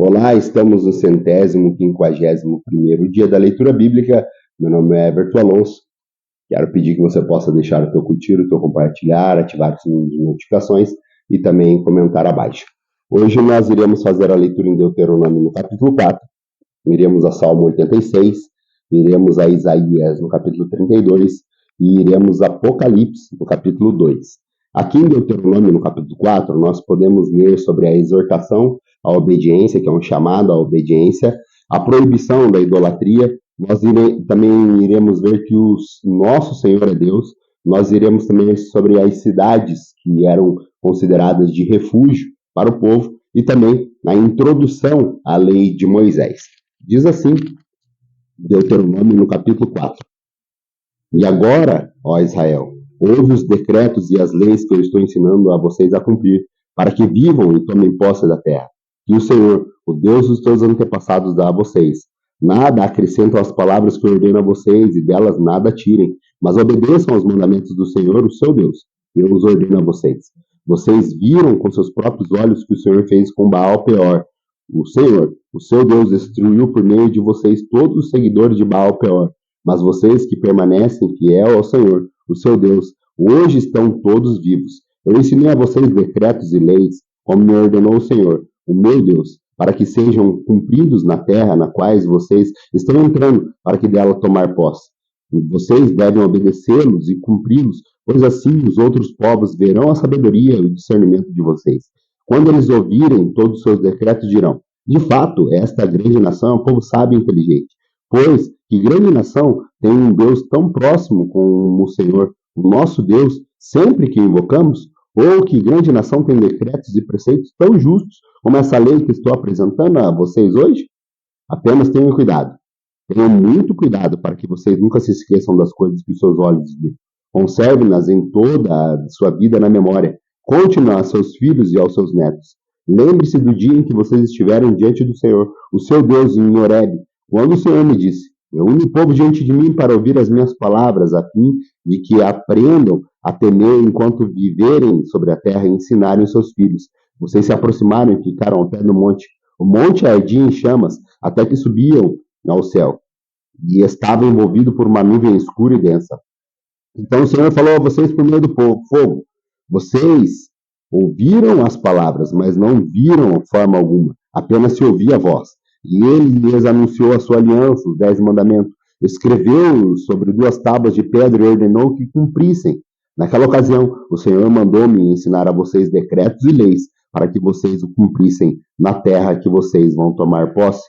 Olá, estamos no 151º dia da leitura bíblica. Meu nome é Everton Alonso. Quero pedir que você possa deixar o teu curtir, o teu compartilhar, ativar o sininho de notificações e também comentar abaixo. Hoje nós iremos fazer a leitura em Deuteronômio no capítulo 4, iremos a Salmo 86, iremos a Isaías no capítulo 32 e iremos a Apocalipse no capítulo 2. Aqui em Deuteronômio no capítulo 4, nós podemos ler sobre a exortação à obediência, que é um chamado à obediência, a proibição da idolatria. Nós também iremos ver que o nosso Senhor é Deus. Nós iremos também sobre as cidades que eram consideradas de refúgio para o povo e também na introdução à lei de Moisés. Diz assim, Deuteronômio no capítulo 4. E agora, ó Israel, ouve os decretos e as leis que eu estou ensinando a vocês a cumprir, para que vivam e tomem posse da terra. Que o Senhor, o Deus dos teus antepassados, dá a vocês. Nada acrescentam às palavras que eu ordeno a vocês, e delas nada tirem, mas obedeçam aos mandamentos do Senhor, o seu Deus, que eu os ordeno a vocês. Vocês viram com seus próprios olhos que o Senhor fez com Baal-Peor. O Senhor, o seu Deus, destruiu por meio de vocês todos os seguidores de Baal-Peor. Mas vocês que permanecem fiel ao Senhor, o seu Deus, hoje estão todos vivos. Eu ensinei a vocês decretos e leis, como me ordenou o Senhor, o meu Deus, para que sejam cumpridos na terra na qual vocês estão entrando, para que dela tomar posse. Vocês devem obedecê-los e cumpri-los, pois assim os outros povos verão a sabedoria e o discernimento de vocês. Quando eles ouvirem todos os seus decretos, dirão: de fato, esta grande nação é um povo sábio e inteligente. Pois que grande nação tem um Deus tão próximo como o Senhor, o nosso Deus, sempre que invocamos? Ou que grande nação tem decretos e preceitos tão justos como essa lei que estou apresentando a vocês hoje? Apenas tenham cuidado. Tenham muito cuidado para que vocês nunca se esqueçam das coisas que os seus olhos viram. Conserve-nas em toda a sua vida na memória. Conte-nas a seus filhos e aos seus netos. Lembre-se do dia em que vocês estiverem diante do Senhor, o seu Deus, em Horebe, quando o Senhor me disse: reúne o povo diante de mim para ouvir as minhas palavras, a fim de que aprendam a temer enquanto viverem sobre a terra e ensinarem seus filhos. Vocês se aproximaram e ficaram ao pé do monte. O monte ardia em chamas, até que subiam ao céu, e estava envolvido por uma nuvem escura e densa. Então o Senhor falou a vocês por meio do fogo. Vocês ouviram as palavras, mas não viram forma alguma, apenas se ouvia a voz. E ele lhes anunciou a sua aliança, os 10 mandamentos, escreveu-os sobre 2 tábuas de pedra e ordenou que cumprissem. Naquela ocasião, o Senhor mandou-me ensinar a vocês decretos e leis, para que vocês o cumprissem na terra que vocês vão tomar posse.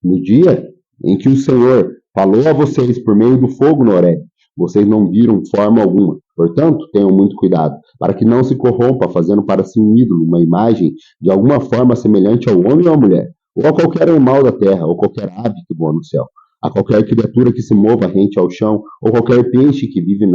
No dia em que o Senhor falou a vocês por meio do fogo no Horebe, vocês não viram forma alguma. Portanto, tenham muito cuidado, para que não se corrompa fazendo para si um ídolo, uma imagem de alguma forma semelhante ao homem ou à mulher, ou a qualquer animal da terra, ou qualquer ave que voa no céu, a qualquer criatura que se mova rente ao chão, ou qualquer peixe que vive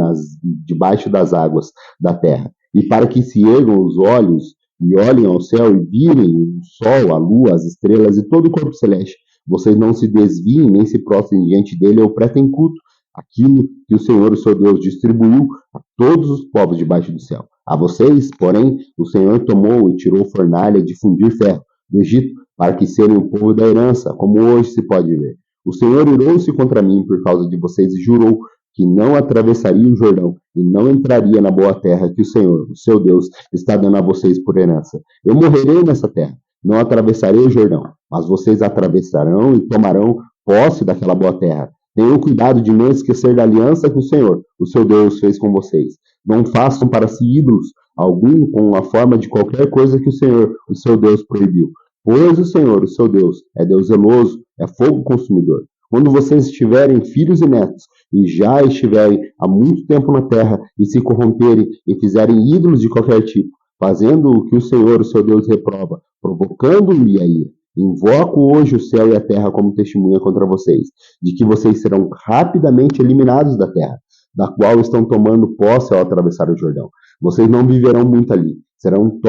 debaixo das águas da terra. E para que se ergam os olhos e olhem ao céu e virem o sol, a lua, as estrelas e todo o corpo celeste, vocês não se desviem nem se prostrem diante dele ou prestem culto aquilo que o Senhor, o seu Deus, distribuiu a todos os povos debaixo do céu. A vocês, porém, o Senhor tomou e tirou fornalha de fundir ferro do Egito, para que sejam o povo da herança, como hoje se pode ver. O Senhor irou-se contra mim por causa de vocês e jurou que não atravessaria o Jordão e não entraria na boa terra que o Senhor, o seu Deus, está dando a vocês por herança. Eu morrerei nessa terra, não atravessarei o Jordão, mas vocês atravessarão e tomarão posse daquela boa terra. Tenham cuidado de não esquecer da aliança que o Senhor, o seu Deus, fez com vocês. Não façam para si ídolos algum com a forma de qualquer coisa que o Senhor, o seu Deus, proibiu. Pois o Senhor, o seu Deus, é Deus zeloso, é fogo consumidor. Quando vocês tiverem filhos e netos, e já estiverem há muito tempo na terra, e se corromperem e fizerem ídolos de qualquer tipo, fazendo o que o Senhor, o seu Deus, reprova, provocando-lhe a ira, invoco hoje o céu e a terra como testemunha contra vocês, de que vocês serão rapidamente eliminados da terra, da qual estão tomando posse ao atravessar o Jordão. Vocês não viverão muito ali, serão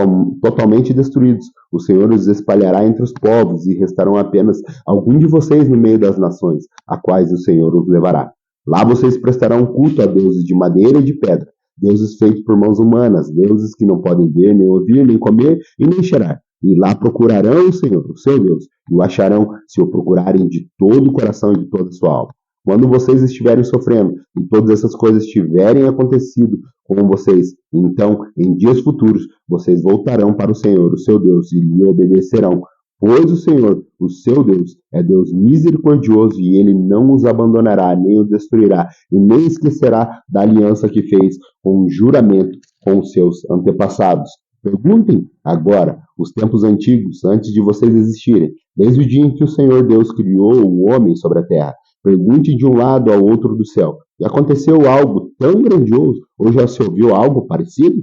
totalmente destruídos. O Senhor os espalhará entre os povos, e restarão apenas alguns de vocês no meio das nações, a quais o Senhor os levará. Lá vocês prestarão culto a deuses de madeira e de pedra, deuses feitos por mãos humanas, deuses que não podem ver, nem ouvir, nem comer e nem cheirar. e lá procurarão o Senhor, o seu Deus, e o acharão se o procurarem de todo o coração e de toda a sua alma. Quando vocês estiverem sofrendo e todas essas coisas tiverem acontecido com vocês, então, em dias futuros, vocês voltarão para o Senhor, o seu Deus, e lhe obedecerão. Pois o Senhor, o seu Deus, é Deus misericordioso e ele não os abandonará, nem os destruirá, e nem esquecerá da aliança que fez com um juramento com os seus antepassados. Perguntem agora os tempos antigos, antes de vocês existirem, desde o dia em que o Senhor Deus criou o homem sobre a terra. Pergunte de um lado ao outro do céu. E aconteceu algo tão grandioso, ou já se ouviu algo parecido?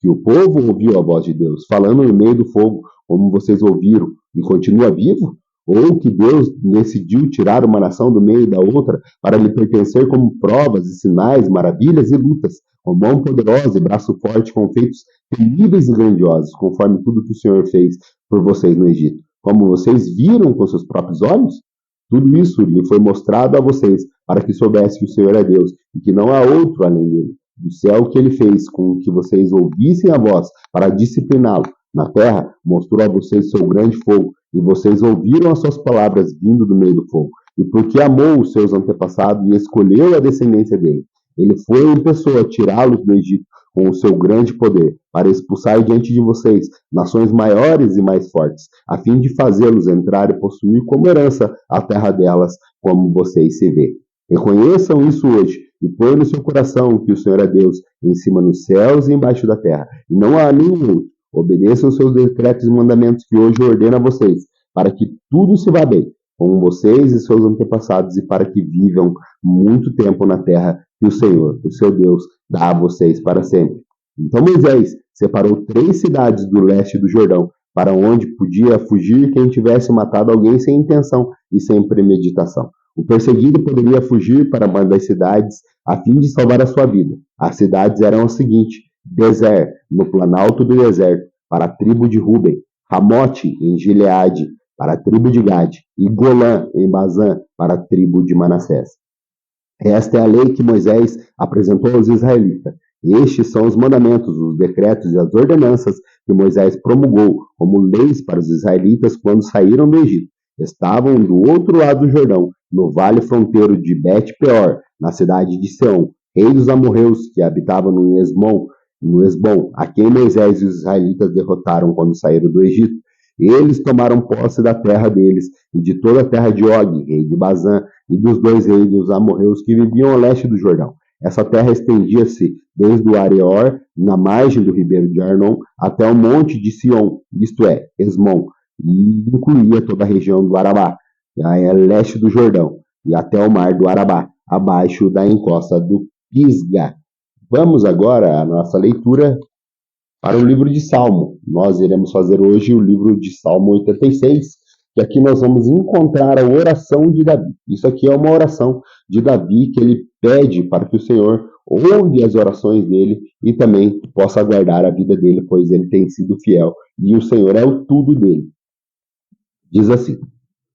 Que o povo ouviu a voz de Deus, falando no meio do fogo, como vocês ouviram, e continua vivo? Ou que Deus decidiu tirar uma nação do meio da outra para lhe pertencer como provas e sinais, maravilhas e lutas, com mão poderosa e braço forte, com feitos terríveis e grandiosos, conforme tudo que o Senhor fez por vocês no Egito, como vocês viram com seus próprios olhos? Tudo isso lhe foi mostrado a vocês, para que soubesse que o Senhor é Deus, e que não há outro além dele. Do céu que ele fez com que vocês ouvissem a voz, para discipliná-lo. Na terra, mostrou a vocês seu grande fogo, e vocês ouviram as suas palavras vindo do meio do fogo. E porque amou os seus antepassados e escolheu a descendência dele, ele foi em pessoa tirá-los do Egito com o seu grande poder, para expulsar diante de vocês nações maiores e mais fortes, a fim de fazê-los entrar e possuir como herança a terra delas, como vocês se vê. Reconheçam isso hoje e põe no seu coração que o Senhor é Deus, em cima nos céus e embaixo da terra, e não há nenhum outro. Obedeçam os seus decretos e mandamentos que hoje ordeno a vocês, para que tudo se vá bem com vocês e seus antepassados, e para que vivam muito tempo na terra que o Senhor, o seu Deus, dá a vocês para sempre. Então Moisés separou 3 cidades do leste do Jordão, para onde podia fugir quem tivesse matado alguém sem intenção e sem premeditação. O perseguido poderia fugir para uma das cidades a fim de salvar a sua vida. As cidades eram as seguintes: Bezer, no planalto do deserto, para a tribo de Ruben; Ramote, em Gileade, para a tribo de Gade; e Golã, em Bazã, para a tribo de Manassés. Esta é a lei que Moisés apresentou aos israelitas. Estes são os mandamentos, os decretos e as ordenanças que Moisés promulgou como leis para os israelitas quando saíram do Egito. Estavam do outro lado do Jordão, no vale fronteiro de Bet-peor, na cidade de Seom, rei dos amorreus, que habitava no Esbom, a quem Moisés e os israelitas derrotaram quando saíram do Egito. Eles tomaram posse da terra deles e de toda a terra de Og, rei de Bazã, e dos 2 reis dos amorreus que viviam ao leste do Jordão. Essa terra estendia-se desde o Areor, na margem do ribeiro de Arnon, até o monte de Sion, isto é, Esmon, e incluía toda a região do Arabá, a leste do Jordão, e até o mar do Arabá, abaixo da encosta do Pisga. Vamos agora à nossa leitura para o livro de Salmo. Nós iremos fazer hoje o livro de Salmo 86, que aqui nós vamos encontrar a oração de Davi. Isso aqui é uma oração de Davi que ele pede para que o Senhor ouve as orações dele e também possa guardar a vida dele, pois ele tem sido fiel e o Senhor é o tudo dele. Diz assim,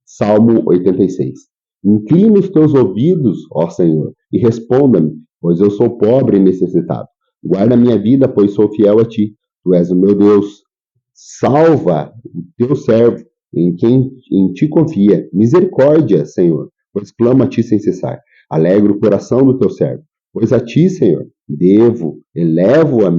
Salmo 86. Inclina os teus ouvidos, ó Senhor, e responda-me, pois eu sou pobre e necessitado. Guarda a minha vida, pois sou fiel a ti. Tu és o meu Deus. Salva o teu servo, em quem em ti confia. Misericórdia, Senhor, pois clamo a ti sem cessar. Alegra o coração do teu servo, pois a ti, Senhor, elevo a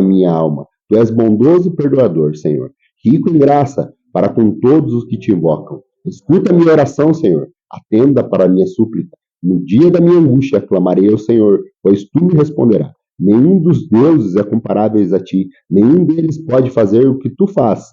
minha alma. Tu és bondoso e perdoador, Senhor, rico em graça para com todos os que te invocam. Escuta a minha oração, Senhor, atenda para a minha súplica. No dia da minha angústia clamarei ao Senhor, pois tu me responderás. Nenhum dos deuses é comparáveis a ti, nenhum deles pode fazer o que tu fazes.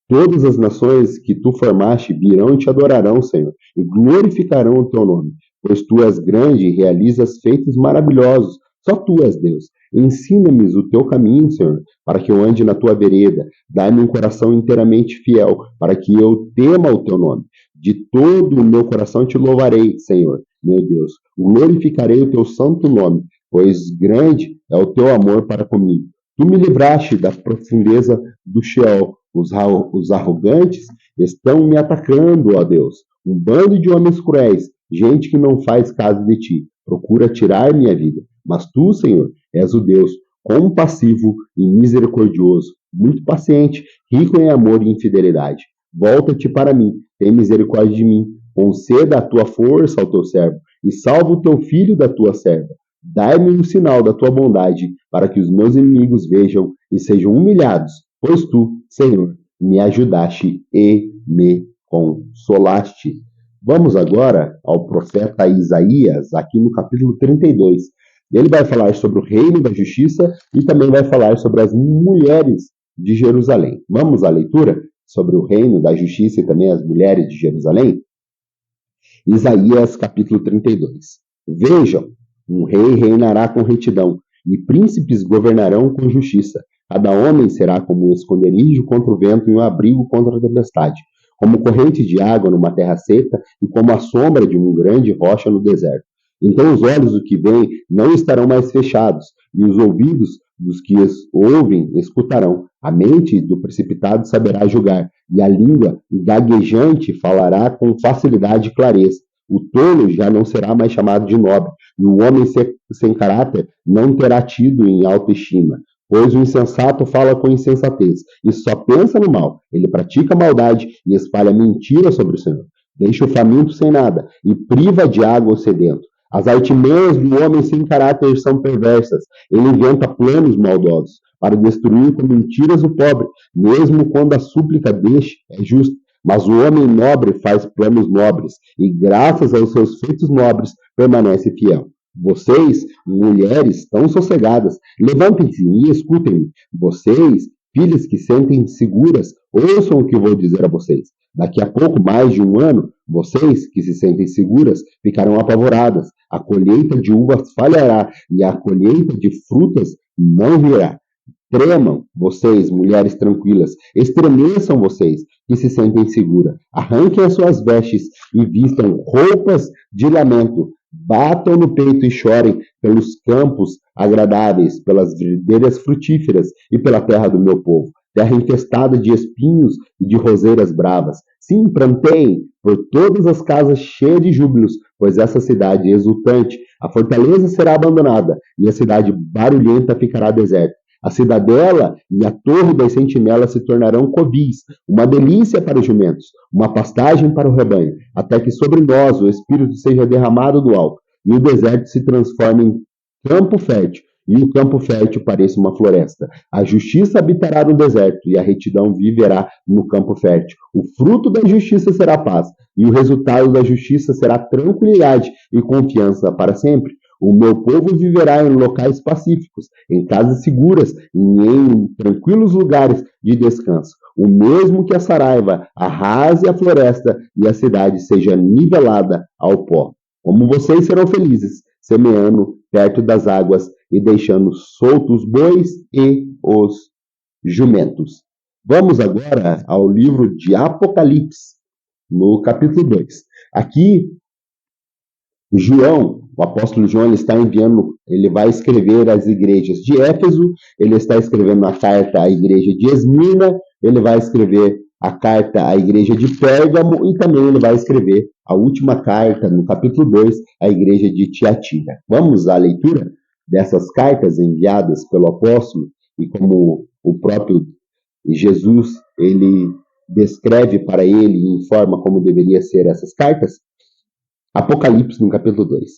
Todas as nações que tu formaste virão e te adorarão, Senhor, e glorificarão o teu nome, pois tu és grande e realizas feitos maravilhosos. Só tu és Deus. Ensina-me o teu caminho, Senhor, para que eu ande na tua vereda. Dá-me um coração inteiramente fiel, para que eu tema o teu nome. De todo o meu coração te louvarei, Senhor, meu Deus. Glorificarei o teu santo nome, pois grande é o teu amor para comigo. Tu me livraste da profundeza do Sheol. Os arrogantes estão me atacando, ó Deus. Um bando de homens cruéis, gente que não faz caso de ti, procura tirar minha vida. Mas tu, Senhor, és o Deus compassivo e misericordioso, muito paciente, rico em amor e em fidelidade. Volta-te para mim, tem misericórdia de mim, conceda a tua força ao teu servo, e salva o teu filho da tua serva. Dai-me um sinal da tua bondade, para que os meus inimigos vejam e sejam humilhados, pois tu, Senhor, me ajudaste e me consolaste. Vamos agora ao profeta Isaías, aqui no capítulo 32. Ele vai falar sobre o reino da justiça e também vai falar sobre as mulheres de Jerusalém. Vamos à leitura sobre o reino da justiça e também as mulheres de Jerusalém? Isaías capítulo 32. Vejam, um rei reinará com retidão, e príncipes governarão com justiça. Cada homem será como um esconderijo contra o vento e um abrigo contra a tempestade, como corrente de água numa terra seca e como a sombra de uma grande rocha no deserto. Então os olhos do que vem não estarão mais fechados, e os ouvidos dos que ouvem escutarão. A mente do precipitado saberá julgar, e a língua gaguejante falará com facilidade e clareza. O tolo já não será mais chamado de nobre, e o homem sem caráter não terá tido em autoestima. Pois o insensato fala com insensatez, e só pensa no mal. Ele pratica maldade e espalha mentira sobre o Senhor. Deixa o faminto sem nada, e priva de água o sedento. As artimanhas do homem sem caráter são perversas. Ele inventa planos maldosos para destruir com mentiras o pobre, mesmo quando a súplica deste é justa. Mas o homem nobre faz planos nobres, e graças aos seus feitos nobres permanece fiel. Vocês, mulheres, tão sossegadas, levantem-se e escutem-me. Vocês, filhas que sentem seguras, ouçam o que vou dizer a vocês. Daqui a pouco mais de um ano, vocês que se sentem seguras ficarão apavoradas. A colheita de uvas falhará e a colheita de frutas não virá. Tremam, vocês, mulheres tranquilas, estremeçam vocês, que se sentem seguras. Arranquem as suas vestes e vistam roupas de lamento. Batam no peito e chorem pelos campos agradáveis, pelas videiras frutíferas e pela terra do meu povo, terra infestada de espinhos e de roseiras bravas. Sim, pranteiem por todas as casas cheias de júbilos, pois essa cidade é exultante, a fortaleza será abandonada e a cidade barulhenta ficará deserta. A cidadela e a torre das sentinelas se tornarão covis, uma delícia para os jumentos, uma pastagem para o rebanho, até que sobre nós o Espírito seja derramado do alto, e o deserto se transforme em campo fértil, e o campo fértil pareça uma floresta. A justiça habitará no deserto, e a retidão viverá no campo fértil. O fruto da justiça será paz, e o resultado da justiça será tranquilidade e confiança para sempre. O meu povo viverá em locais pacíficos, em casas seguras e em tranquilos lugares de descanso. O mesmo que a saraiva arrase a floresta e a cidade seja nivelada ao pó. Como vocês serão felizes, semeando perto das águas e deixando soltos os bois e os jumentos. Vamos agora ao livro de Apocalipse, no capítulo 2. Aqui, João, o apóstolo João, ele vai escrever às igrejas de Éfeso, ele está escrevendo a carta à igreja de Esmirna, ele vai escrever a carta à igreja de Pérgamo e também ele vai escrever a última carta, no capítulo 2, à igreja de Tiatira. Vamos à leitura dessas cartas enviadas pelo apóstolo e como o próprio Jesus, ele descreve para ele e informa como deveria ser essas cartas. Apocalipse, no capítulo 2.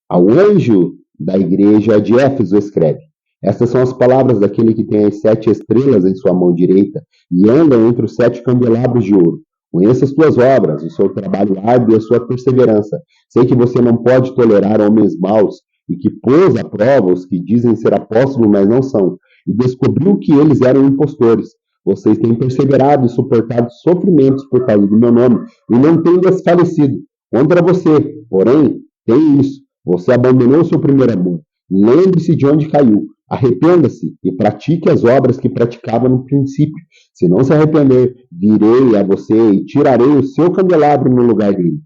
Ao anjo da igreja de Éfeso escreve: estas são as palavras daquele que tem as 7 estrelas em sua mão direita e anda entre os 7 candelabros de ouro. Conheço as tuas obras, o seu trabalho árduo e a sua perseverança. Sei que você não pode tolerar homens maus e que pôs à prova os que dizem ser apóstolos, mas não são, e descobriu que eles eram impostores. Vocês têm perseverado e suportado sofrimentos por causa do meu nome e não têm desfalecido. Contra você, porém, tem isso. Você abandonou seu primeiro amor. Lembre-se de onde caiu. Arrependa-se e pratique as obras que praticava no princípio. Se não se arrepender, virei a você e tirarei o seu candelabro no lugar dele.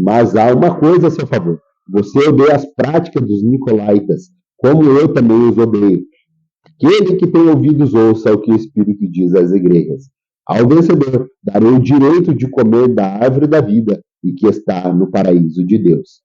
Mas há uma coisa a seu favor. Você odeia as práticas dos nicolaítas, como eu também os odeio. Aquele que tem ouvidos ouça o que o Espírito diz às igrejas. Ao vencedor, darei o direito de comer da árvore da vida e que está no paraíso de Deus.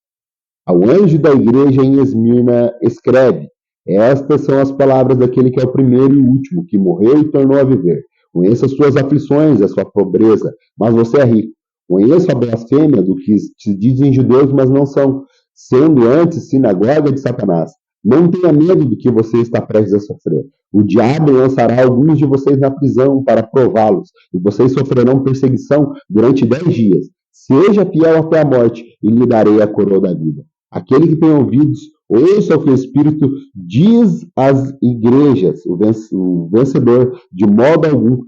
Ao anjo da igreja em Esmirna escreve: Estas são as palavras daquele que é o primeiro e o último, que morreu e tornou a viver. Conheça as suas aflições, a sua pobreza, mas você é rico. Conheço a blasfêmia do que se dizem judeus, mas não são, sendo antes sinagoga de Satanás. Não tenha medo do que você está prestes a sofrer. O diabo lançará alguns de vocês na prisão para prová-los, e vocês sofrerão perseguição durante 10 dias. Seja fiel até a morte, e lhe darei a coroa da vida. Aquele que tem ouvidos, ouça o que o Espírito diz às igrejas. O vencedor, de modo algum,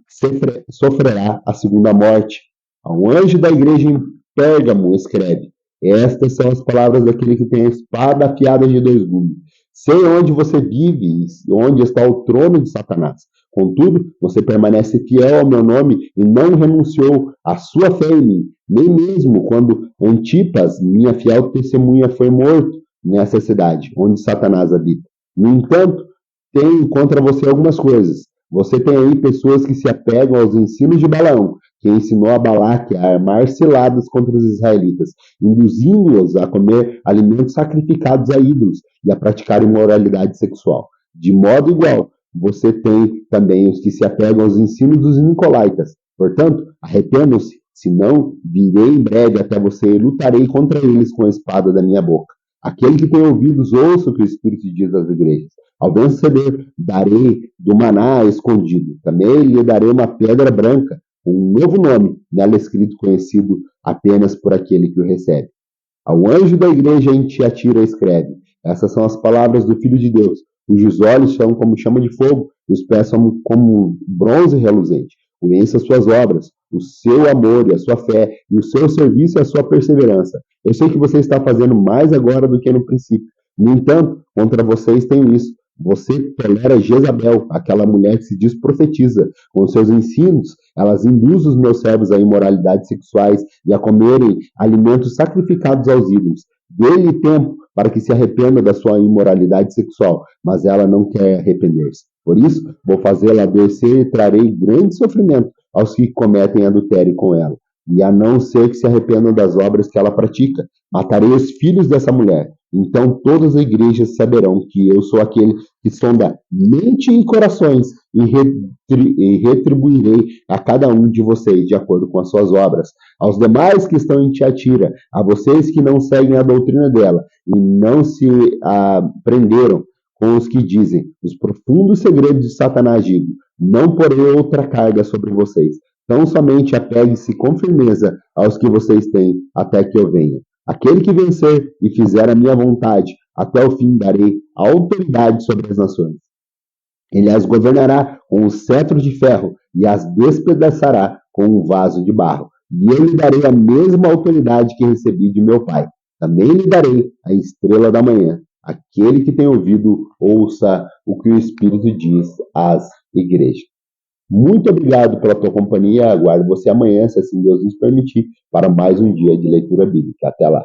sofrerá a segunda morte. Ao anjo da igreja em Pérgamo escreve: estas são as palavras daquele que tem a espada afiada de dois gumes. Sei onde você vive, onde está o trono de Satanás. Contudo, você permanece fiel ao meu nome e não renunciou à sua fé em mim, nem mesmo quando Antipas, minha fiel testemunha, foi morto nessa cidade, onde Satanás habita. No entanto, tem contra você algumas coisas. Você tem aí pessoas que se apegam aos ensinos de Balaão, que ensinou a Balaque a armar ciladas contra os israelitas, induzindo-os a comer alimentos sacrificados a ídolos e a praticar imoralidade sexual. De modo igual, você tem também os que se apegam aos ensinos dos nicolaítas. Portanto, arrependam-se, senão virei em breve até você e lutarei contra eles com a espada da minha boca. Aquele que tem ouvidos, ouça o que o Espírito diz às igrejas. Ao vencedor, darei do maná escondido. Também lhe darei uma pedra branca, um novo nome, nela escrito, conhecido apenas por aquele que o recebe. Ao anjo da igreja em Tiatira escreve: essas são as palavras do Filho de Deus, cujos olhos são como chama de fogo, e os pés são como bronze reluzente. Conheça as suas obras, o seu amor e a sua fé, e o seu serviço e a sua perseverança. Eu sei que você está fazendo mais agora do que no princípio. No entanto, contra vocês tenho isso: você tolera Jezabel, aquela mulher que se diz profetiza. Com seus ensinos, elas induzem os meus servos a imoralidades sexuais e a comerem alimentos sacrificados aos ídolos. Dê-lhe tempo para que se arrependa da sua imoralidade sexual, mas ela não quer arrepender-se. Por isso, vou fazê-la adoecer e trarei grande sofrimento aos que cometem adultério com ela. E a não ser que se arrependam das obras que ela pratica, matarei os filhos dessa mulher. Então todas as igrejas saberão que eu sou aquele que sonda mente e corações, e retribuirei a cada um de vocês de acordo com as suas obras. Aos demais que estão em Tiatira, a vocês que não seguem a doutrina dela e não se prenderam com os que dizem os profundos segredos de Satanás, digo: não porei outra carga sobre vocês. Tão somente apegue-se com firmeza aos que vocês têm até que eu venha. Aquele que vencer e fizer a minha vontade, até o fim darei autoridade sobre as nações. Ele as governará com um cetro de ferro e as despedaçará com um vaso de barro. E eu lhe darei a mesma autoridade que recebi de meu Pai. Também lhe darei a estrela da manhã. Aquele que tem ouvido, ouça o que o Espírito diz às igrejas. Muito obrigado pela tua companhia. Aguardo você amanhã, se assim Deus nos permitir, para mais um dia de leitura bíblica. Até lá.